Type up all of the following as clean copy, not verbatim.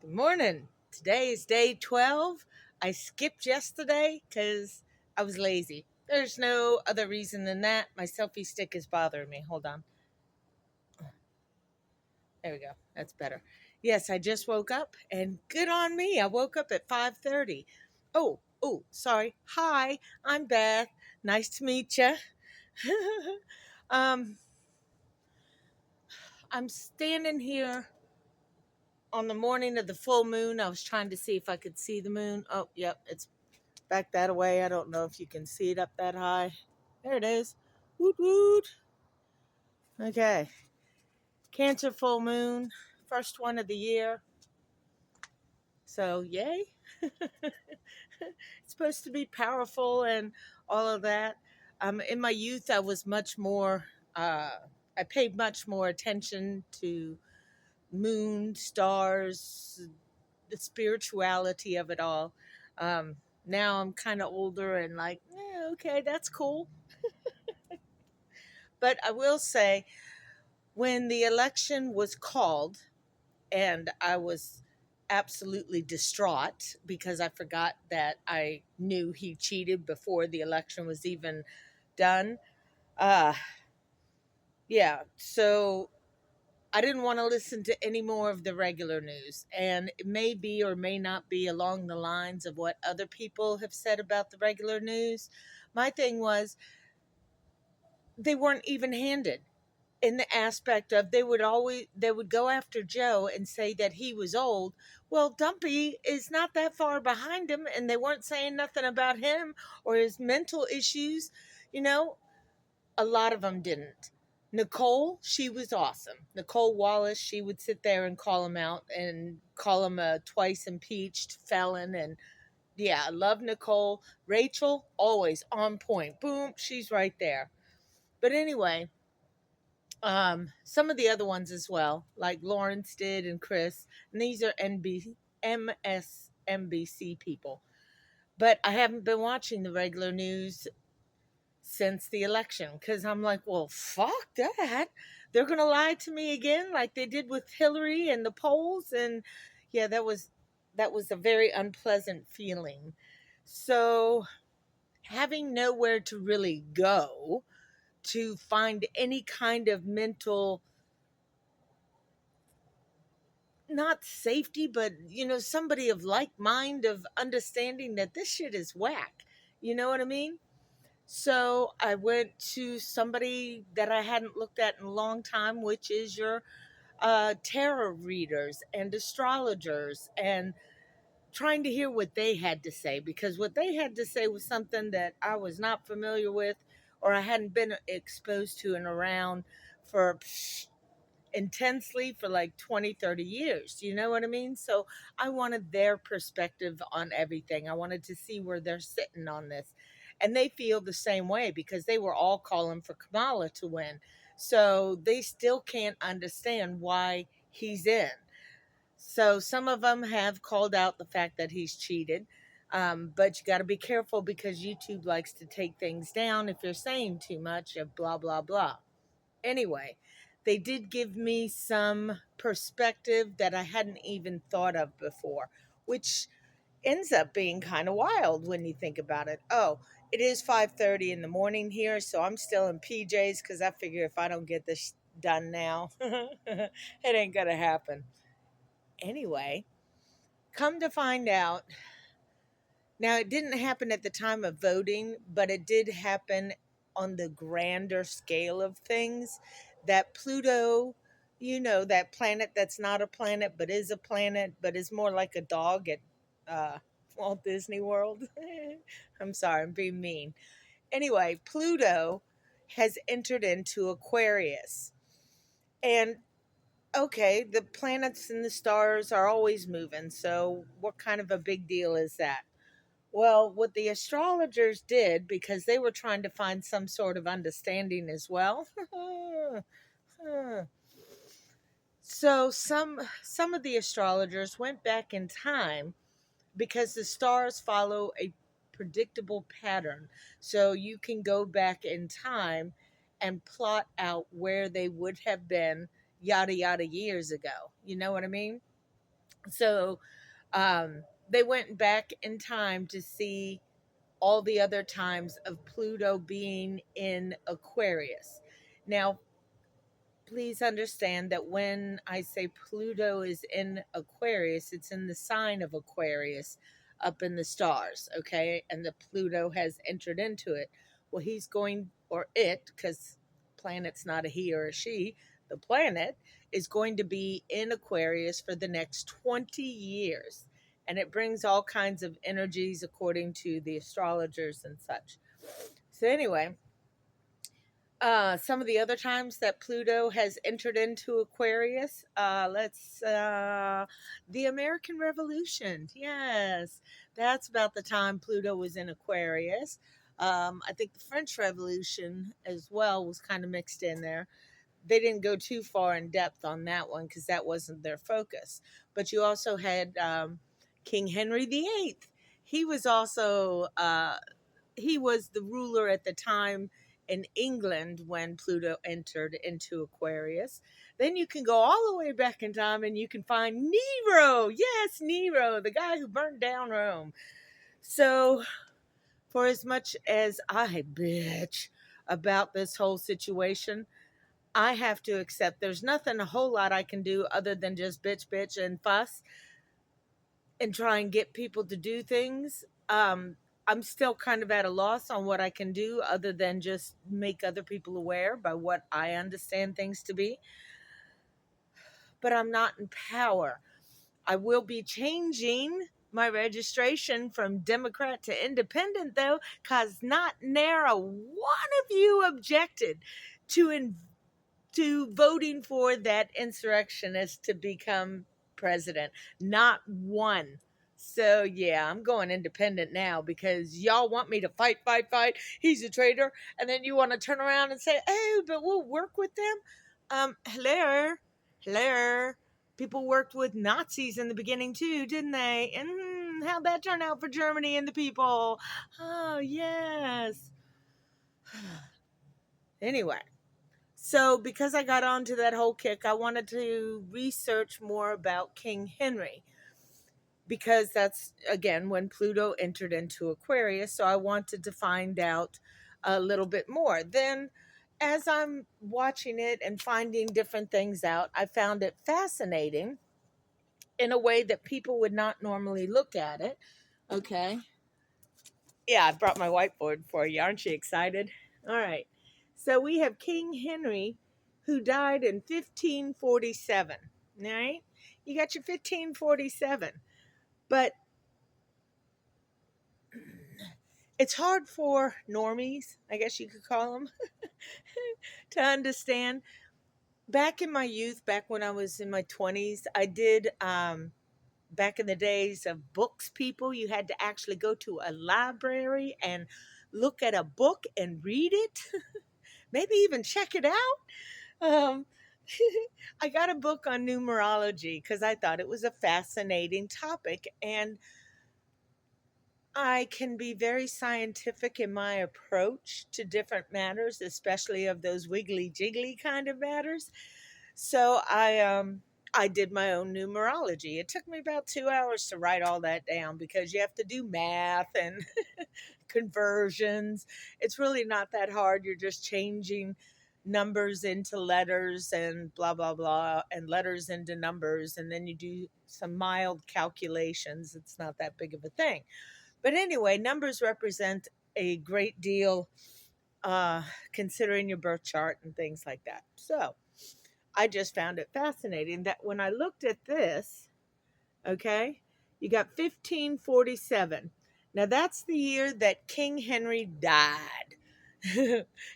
Good morning. Today is day 12. I skipped yesterday because I was lazy. There's no other reason than that. My selfie stick is bothering me. Hold on. There we go. That's better. Yes, I just woke up and good on me. I woke up at 5:30. Sorry. Hi, I'm Beth. Nice to meet you. um, I'm standing here on the morning of the full moon. I was trying to see if I could see the moon. Oh, yep, it's back that away. I don't know if you can see it up that high. There it is. Woot woot. Okay. Cancer full moon. First one of the year. So, yay. It's supposed to be powerful and all of that. In my youth, I was much more, I paid much more attention to moon, stars, the spirituality of it all. Um, Now I'm kind of older and like, okay, that's cool. But I will say, when the election was called, and I was absolutely distraught because I forgot that I knew he cheated before the election was even done. Uh, yeah, so I didn't want to listen to any more of the regular news. And it may be or may not be along the lines of what other people have said about the regular news. My thing was, they weren't even handed in the aspect of they would go after Joe and say that he was old. Well, Dumpy is not that far behind him, and they weren't saying nothing about him or his mental issues. You know, a lot of them didn't. Nicole, she was awesome. Nicole Wallace, she would sit there and call him out and call him a twice impeached felon. And yeah, I love Nicole. Rachel, always on point. Boom, she's right there. But anyway, some of the other ones as well, like Lawrence did and Chris, and these are MSNBC people. But I haven't been watching the regular news since the election because I'm like, well, fuck that. They're gonna lie to me again, like they did with Hillary and the polls, and yeah, that was a very unpleasant feeling. So having nowhere to really go to find any kind of mental, not safety, but somebody of like mind, of understanding that this shit is whack. You know what I mean? So I went to somebody that I hadn't looked at in a long time, which is your tarot readers and astrologers, and trying to hear what they had to say, because what they had to say was something that I was not familiar with, or I hadn't been exposed to and around for intensely for like 20, 30 years. You know what I mean? So I wanted their perspective on everything. I wanted to see where they're sitting on this. And they feel the same way because they were all calling for Kamala to win. So they still can't understand why he's in. So some of them have called out the fact that he's cheated. But you got to be careful because YouTube likes to take things down if you're saying too much of blah, blah, blah. Anyway, they did give me some perspective that I hadn't even thought of before, which ends up being kind of wild when you think about it. Oh, it is 5:30 in the morning here, so I'm still in PJs because I figure if I don't get this done now, it ain't gonna happen. Anyway, come to find out, now it didn't happen at the time of voting, but it did happen on the grander scale of things. That Pluto, that planet that's not a planet but is a planet, but is more like a dog at uh, Walt Disney World. I'm sorry, I'm being mean. Anyway, Pluto has entered into Aquarius. And okay, the planets and the stars are always moving. So, what kind of a big deal is that? Well, what the astrologers did, because they were trying to find some sort of understanding as well. So some of the astrologers went back in time because the stars follow a predictable pattern. So you can go back in time and plot out where they would have been yada yada years ago. You know what I mean? So they went back in time to see all the other times of Pluto being in Aquarius. Now, please understand that when I say Pluto is in Aquarius, it's in the sign of Aquarius up in the stars, okay? And the Pluto has entered into it. Well, he's going, or it, because planet's not a he or a she, the planet is going to be in Aquarius for the next 20 years. And it brings all kinds of energies according to the astrologers and such. So, anyway, some of the other times that Pluto has entered into Aquarius, the American Revolution. Yes, that's about the time Pluto was in Aquarius. I think the French Revolution as well was kind of mixed in there. They didn't go too far in depth on that one because that wasn't their focus. But you also had King Henry VIII. He was also he was the ruler at the time in England when Pluto entered into Aquarius. Then you can go all the way back in time and you can find Nero. Yes, Nero, the guy who burned down Rome. So, for as much as I bitch about this whole situation, I have to accept there's nothing a whole lot I can do other than just bitch, bitch, and fuss and try and get people to do things. I'm still kind of at a loss on what I can do other than just make other people aware by what I understand things to be. But I'm not in power. I will be changing my registration from Democrat to Independent, though, because not narrow one of you objected to to voting for that insurrectionist to become president. Not one. So yeah, I'm going independent now because y'all want me to fight, fight, fight. He's a traitor, and then you want to turn around and say, "Oh, but we'll work with them." Hello, hello. People worked with Nazis in the beginning too, didn't they? And how'd that turn out for Germany and the people? Oh yes. Anyway, so, because I got onto that whole kick, I wanted to research more about King Henry because that's, again, when Pluto entered into Aquarius. So, I wanted to find out a little bit more. Then, as I'm watching it and finding different things out, I found it fascinating in a way that people would not normally look at it. Okay. Yeah, I brought my whiteboard for you. Aren't you excited? All right. So we have King Henry, who died in 1547. All right. You got your 1547. But it's hard for normies, I guess you could call them, to understand. Back in my youth, back when I was in my 20s, I did, back in the days of books, people, you had to actually go to a library and look at a book and read it, maybe even check it out. Um, I got a book on numerology because I thought it was a fascinating topic, and I can be very scientific in my approach to different matters, especially of those wiggly jiggly kind of matters. So I did my own numerology. It took me about 2 hours to write all that down because you have to do math and conversions. It's really not that hard. You're just changing numbers into letters and blah, blah, blah, and letters into numbers. And then you do some mild calculations. It's not that big of a thing. But anyway, numbers represent a great deal considering your birth chart and things like that. So I just found it fascinating that when I looked at this, okay, you got 1547. Now that's the year that King Henry died.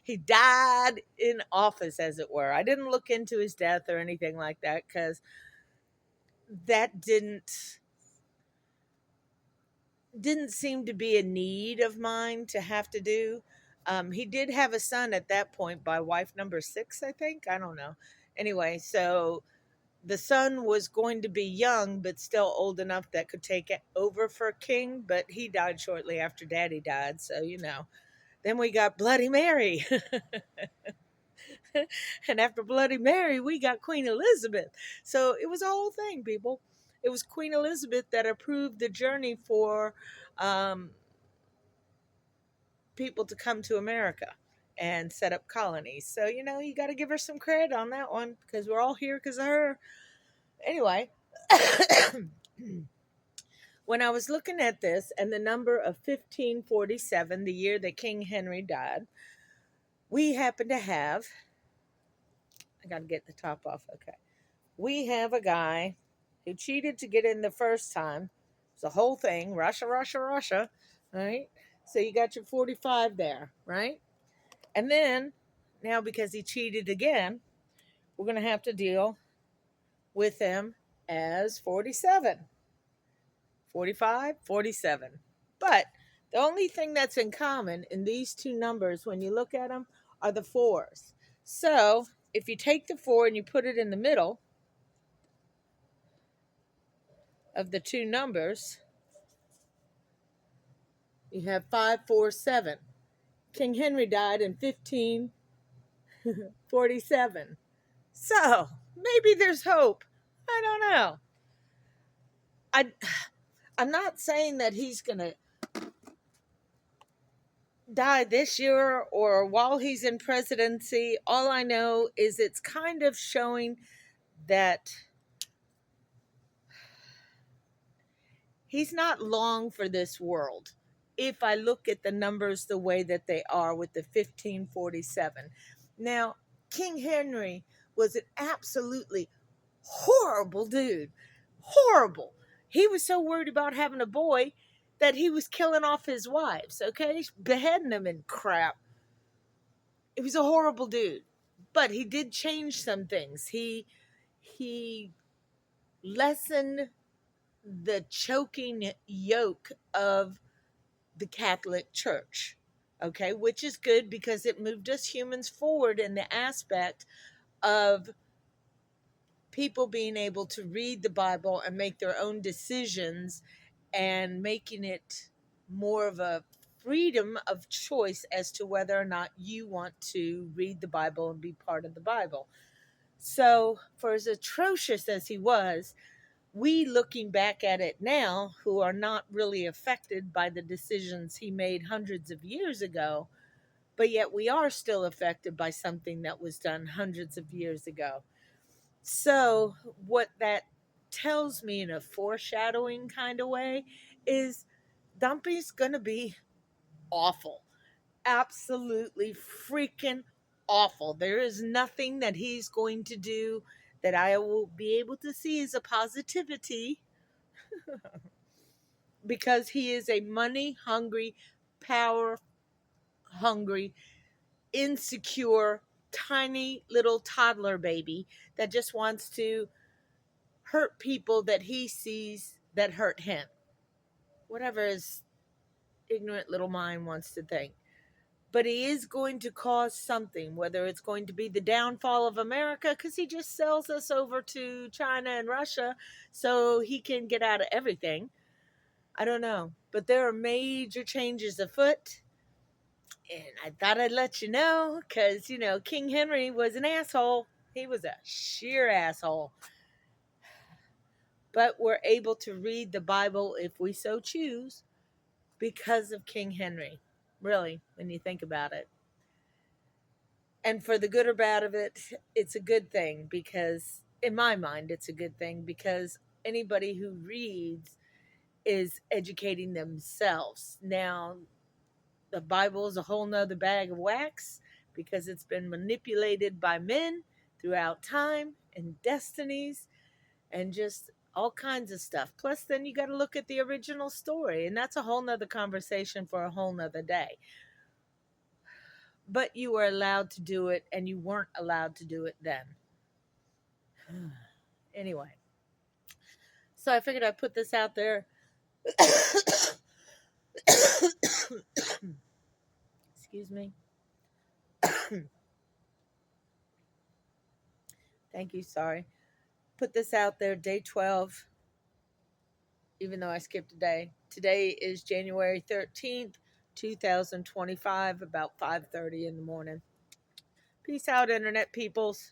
He died in office, as it were. I didn't look into his death or anything like that because that didn't seem to be a need of mine to have to do. He did have a son at that point by wife number six, I think. I don't know. Anyway, so the son was going to be young, but still old enough that could take it over for king, but he died shortly after daddy died. So, then we got Bloody Mary. And after Bloody Mary, we got Queen Elizabeth. So it was a whole thing, people. It was Queen Elizabeth that approved the journey for um, people to come to America and set up colonies. So, you got to give her some credit on that one because we're all here because of her. Anyway, when I was looking at this and the number of 1547, the year that King Henry died, we happen to have, I got to get the top off. Okay. We have a guy who cheated to get in the first time. It's the whole thing, Russia, Russia, Russia, right? So you got your 45 there, right? And then now because he cheated again, we're going to have to deal with him as 47, 45, 47. But the only thing that's in common in these two numbers when you look at them are the fours. So if you take the 4 and you put it in the middle of the two numbers, you have 547. King Henry died in 1547. So maybe there's hope. I don't know. I, I'm not saying that he's going to die this year or while he's in presidency. All I know is it's kind of showing that he's not long for this world. If I look at the numbers the way that they are with the 1547. Now, King Henry was an absolutely horrible dude. Horrible. He was so worried about having a boy that he was killing off his wives, okay? Beheading them and crap. He was a horrible dude. But he did change some things. He lessened the choking yoke of the Catholic Church, okay, which is good because it moved us humans forward in the aspect of people being able to read the Bible and make their own decisions and making it more of a freedom of choice as to whether or not you want to read the Bible and be part of the Bible. So, for as atrocious as he was, we looking back at it now, who are not really affected by the decisions he made hundreds of years ago, but yet we are still affected by something that was done hundreds of years ago. So, what that tells me in a foreshadowing kind of way is Dumpy's gonna be awful. Absolutely freaking awful. There is nothing that he's going to do that I will be able to see as a positivity because he is a money hungry, power hungry, insecure, tiny little toddler baby that just wants to hurt people that he sees that hurt him. Whatever his ignorant little mind wants to think. But he is going to cause something, whether it's going to be the downfall of America, because he just sells us over to China and Russia so he can get out of everything. I don't know. But there are major changes afoot. And I thought I'd let you know because, King Henry was an asshole. He was a sheer asshole. But we're able to read the Bible if we so choose because of King Henry. Really, when you think about it. And for the good or bad of it, it's a good thing because, in my mind, it's a good thing because anybody who reads is educating themselves. Now, the Bible is a whole nother bag of wax because it's been manipulated by men throughout time and destinies and just all kinds of stuff. Plus, then you got to look at the original story, and that's a whole nother conversation for a whole nother day. But you were allowed to do it, and you weren't allowed to do it then. Anyway, so I figured I'd put this out there. Excuse me. Thank you. Sorry. Put this out there, day 12, even though I skipped a day. Today is January 13th, 2025, about 5:30 in the morning. Peace out, internet peoples.